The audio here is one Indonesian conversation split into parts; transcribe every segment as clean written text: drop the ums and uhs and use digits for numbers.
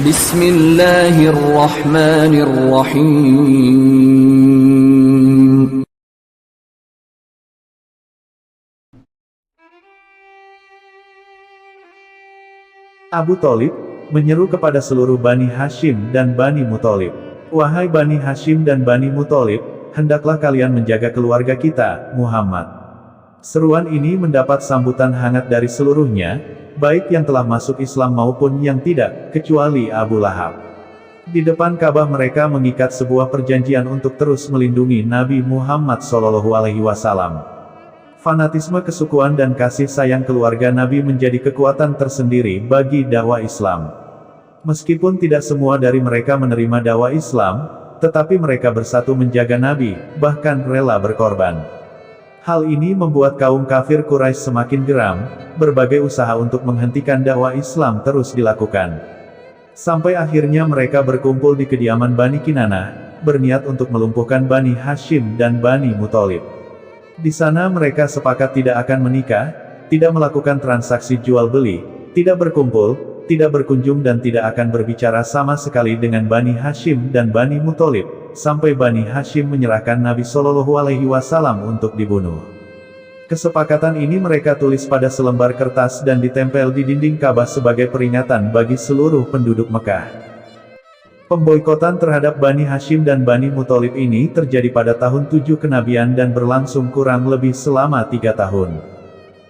Bismillahirrahmanirrahim. Abu Thalib menyeru kepada seluruh Bani Hashim dan Bani Muthalib. Wahai Bani Hashim dan Bani Muthalib, hendaklah kalian menjaga keluarga kita, Muhammad. Seruan ini mendapat sambutan hangat dari seluruhnya, baik yang telah masuk Islam maupun yang tidak, kecuali Abu Lahab. Di depan Ka'bah mereka mengikat sebuah perjanjian untuk terus melindungi Nabi Muhammad SAW. Fanatisme kesukuan dan kasih sayang keluarga Nabi menjadi kekuatan tersendiri bagi dakwah Islam. Meskipun tidak semua dari mereka menerima dakwah Islam, tetapi mereka bersatu menjaga Nabi, bahkan rela berkorban. Hal ini membuat kaum kafir Quraisy semakin geram, berbagai usaha untuk menghentikan dakwah Islam terus dilakukan. Sampai akhirnya mereka berkumpul di kediaman Bani Kinanah, berniat untuk melumpuhkan Bani Hashim dan Bani Muthalib. Di sana mereka sepakat tidak akan menikah, tidak melakukan transaksi jual beli, tidak berkumpul, tidak berkunjung dan tidak akan berbicara sama sekali dengan Bani Hashim dan Bani Muthalib, sampai Bani Hashim menyerahkan Nabi SAW untuk dibunuh. Kesepakatan ini mereka tulis pada selembar kertas dan ditempel di dinding Ka'bah sebagai peringatan bagi seluruh penduduk Mekah. Pemboikotan terhadap Bani Hashim dan Bani Muthalib ini terjadi pada tahun 7 kenabian dan berlangsung kurang lebih selama 3 tahun.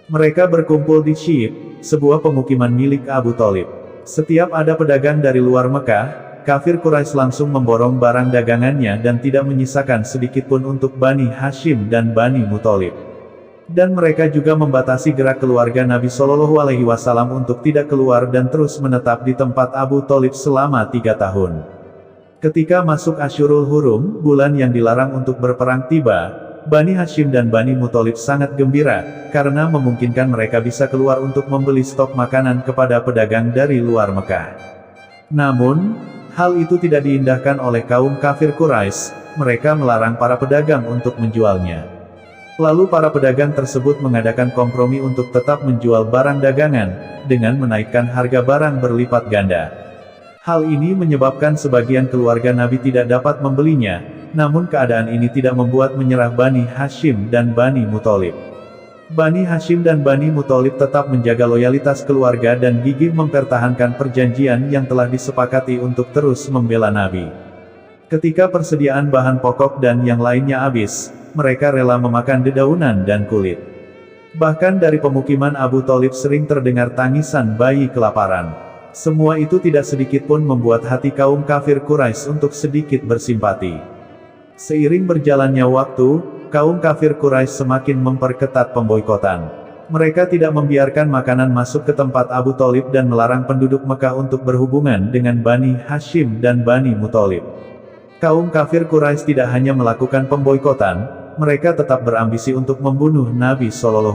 Mereka berkumpul di Syib, sebuah pemukiman milik Abu Thalib. Setiap ada pedagang dari luar Mekah, kafir Quraisy langsung memborong barang dagangannya dan tidak menyisakan sedikitpun untuk Bani Hashim dan Bani Muthalib. Dan mereka juga membatasi gerak keluarga Nabi SAW untuk tidak keluar dan terus menetap di tempat Abu Thalib selama 3 tahun. Ketika masuk Asyurul Hurum, bulan yang dilarang untuk berperang tiba, Bani Hashim dan Bani Muthalib sangat gembira, karena memungkinkan mereka bisa keluar untuk membeli stok makanan kepada pedagang dari luar Mekah. Namun, hal itu tidak diindahkan oleh kaum kafir Quraisy, mereka melarang para pedagang untuk menjualnya. Lalu para pedagang tersebut mengadakan kompromi untuk tetap menjual barang dagangan, dengan menaikkan harga barang berlipat ganda. Hal ini menyebabkan sebagian keluarga Nabi tidak dapat membelinya, namun keadaan ini tidak membuat menyerah Bani Hashim dan Bani Muthalib. Bani Hashim dan Bani Muthalib tetap menjaga loyalitas keluarga dan gigih mempertahankan perjanjian yang telah disepakati untuk terus membela Nabi. Ketika persediaan bahan pokok dan yang lainnya habis, mereka rela memakan dedaunan dan kulit. Bahkan dari pemukiman Abu Thalib sering terdengar tangisan bayi kelaparan. Semua itu tidak sedikitpun membuat hati kaum kafir Quraisy untuk sedikit bersimpati. Seiring berjalannya waktu, kaum kafir Quraisy semakin memperketat pemboikotan. Mereka tidak membiarkan makanan masuk ke tempat Abu Thalib dan melarang penduduk Mekah untuk berhubungan dengan Bani Hashim dan Bani Muthalib. Kaum kafir Quraisy tidak hanya melakukan pemboikotan, mereka tetap berambisi untuk membunuh Nabi SAW.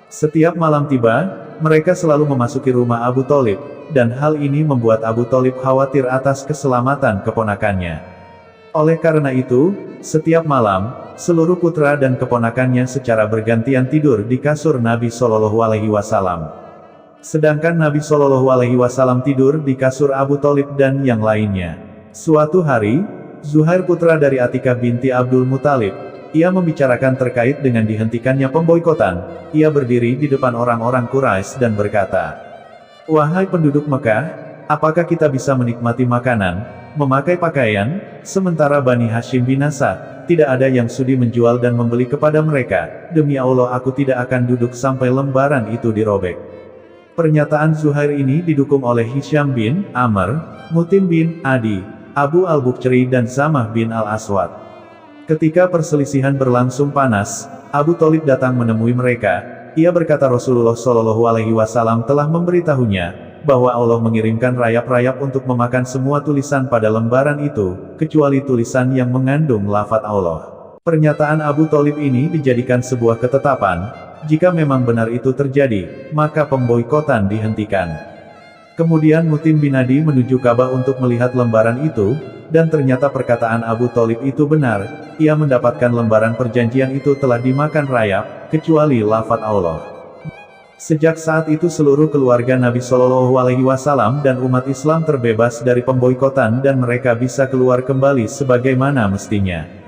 Setiap malam tiba, mereka selalu memasuki rumah Abu Thalib, dan hal ini membuat Abu Thalib khawatir atas keselamatan keponakannya. Oleh karena itu, setiap malam, seluruh putra dan keponakannya secara bergantian tidur di kasur Nabi SAW. Sedangkan Nabi SAW tidur di kasur Abu Thalib dan yang lainnya. Suatu hari, Zuhair putra dari Atikah binti Abdul Muthalib, ia membicarakan terkait dengan dihentikannya pemboikotan. Ia berdiri di depan orang-orang Quraisy dan berkata, "Wahai penduduk Mekah, apakah kita bisa menikmati makanan, memakai pakaian, sementara Bani Hashim binasa? Tidak ada yang sudi menjual dan membeli kepada mereka. Demi Allah aku tidak akan duduk sampai lembaran itu dirobek." Pernyataan Zuhair ini didukung oleh Hisham bin Amr, Mutim bin Adi, Abu al-Bukhari dan Zamah bin al-Aswad. Ketika perselisihan berlangsung panas, Abu Thalib datang menemui mereka. Ia berkata Rasulullah SAW telah memberitahunya, bahwa Allah mengirimkan rayap-rayap untuk memakan semua tulisan pada lembaran itu, kecuali tulisan yang mengandung lafaz Allah. Pernyataan Abu Thalib ini dijadikan sebuah ketetapan, jika memang benar itu terjadi, maka pemboikotan dihentikan. Kemudian Mutim bin Adi menuju Ka'bah untuk melihat lembaran itu, dan ternyata perkataan Abu Thalib itu benar. Ia mendapatkan lembaran perjanjian itu telah dimakan rayap, kecuali lafaz Allah. Sejak saat itu seluruh keluarga Nabi Shallallahu Alaihi Wasallam dan umat Islam terbebas dari pemboikotan dan mereka bisa keluar kembali sebagaimana mestinya.